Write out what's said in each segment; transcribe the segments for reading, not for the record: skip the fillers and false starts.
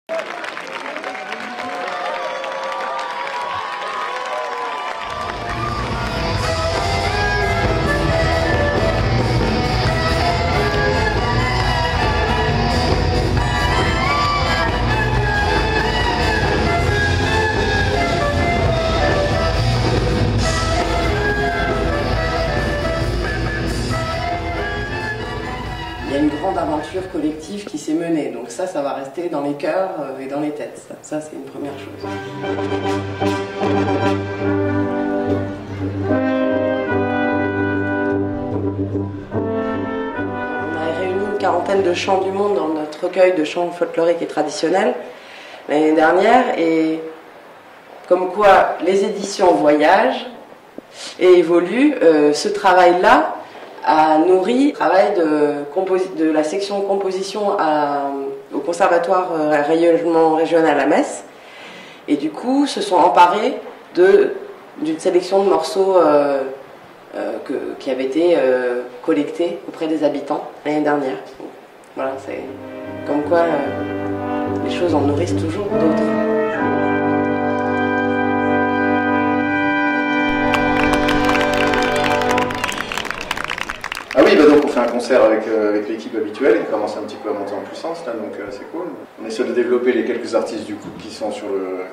Il y a une grande aventure collective qui s'est menée, donc ça va rester dans les cœurs et dans les têtes. Ça c'est une première chose. On a réuni une quarantaine de chants du monde dans notre recueil de chants folkloriques et traditionnels l'année dernière, et comme quoi les éditions voyagent et évoluent, ce travail-là a nourri le travail de la section composition au conservatoire rayonnement régional à Metz, et du coup se sont emparés d'une sélection de morceaux qui avait été collectés auprès des habitants l'année dernière. Donc, voilà, c'est comme quoi les choses en nourrissent toujours d'autres. Ah oui, bah donc on fait un concert avec l'équipe habituelle, il commence un petit peu à monter en puissance là, donc c'est cool. On essaie de développer les quelques artistes du coup qui sont sur le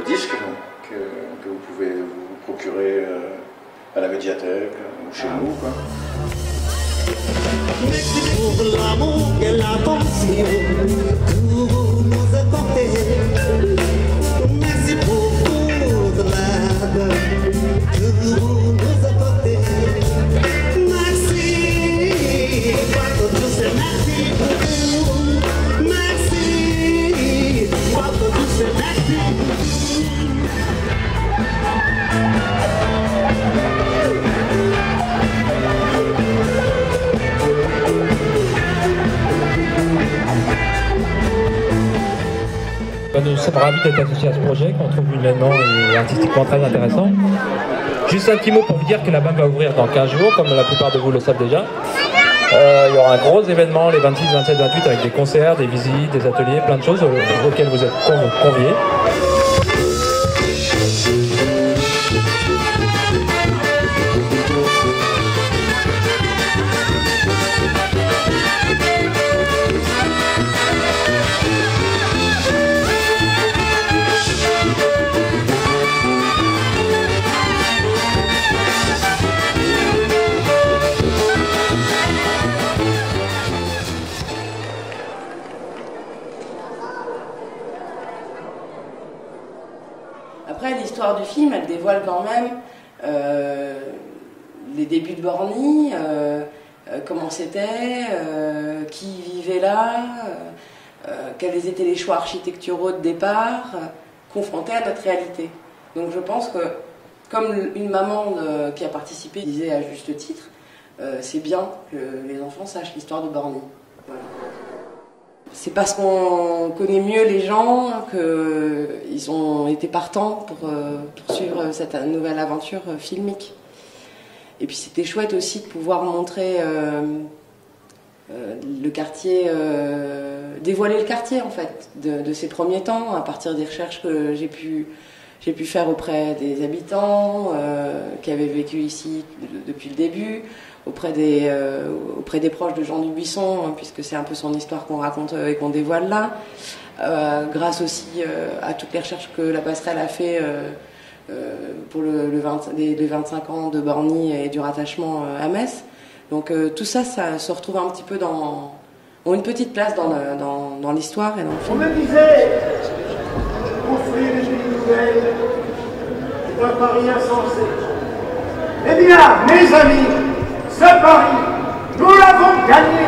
disque, donc, que vous pouvez vous procurer à la médiathèque ou chez nous, quoi. Merci pour l'amour et l'attention que vous nous apportez. Merci pour toute l'aide que vous nous apportez. Nous sommes ravis d'être associés à ce projet qu'on trouve humainement et artistiquement très intéressant. Juste un petit mot pour vous dire que la BAM va ouvrir dans 15 jours, comme la plupart de vous le savent déjà. Il y aura un gros événement les 26, 27, 28 avec des concerts, des visites, des ateliers, plein de choses auxquelles vous êtes conviés. Après, l'histoire du film, elle dévoile quand même les débuts de Borny, comment c'était, qui vivait là, quels étaient les choix architecturaux de départ, confrontés à notre réalité. Donc je pense que, comme une maman qui a participé disait à juste titre, c'est bien que les enfants sachent l'histoire de Borny. Voilà. C'est parce qu'on connaît mieux les gens qu'ils ont été partants pour poursuivre cette nouvelle aventure filmique. Et puis c'était chouette aussi de pouvoir montrer le quartier, dévoiler le quartier en fait, de ses premiers temps, à partir des recherches que j'ai pu faire auprès des habitants qui avaient vécu ici depuis le début, auprès des proches de Jean Dubuisson, puisque c'est un peu son histoire qu'on raconte et qu'on dévoile là, grâce aussi à toutes les recherches que la passerelle a fait pour les 25 ans de Borny et du rattachement à Metz. Donc tout ça, ça se retrouve un petit peu ont une petite place dans l'histoire et dans le film. On me disait, construire une ville nouvelle, c'est un pari insensé. Eh bien, mes amis, ce pari, nous l'avons gagné.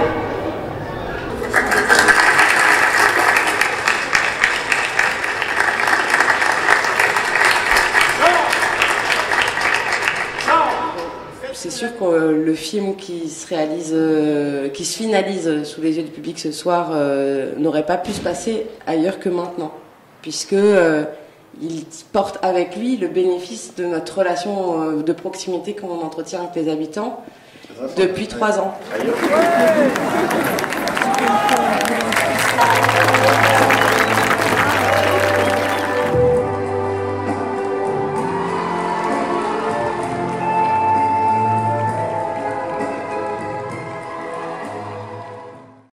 C'est sûr que le film qui se finalise sous les yeux du public ce soir n'aurait pas pu se passer ailleurs que maintenant, puisque il porte avec lui le bénéfice de notre relation de proximité qu'on entretient avec les habitants depuis 3 ans.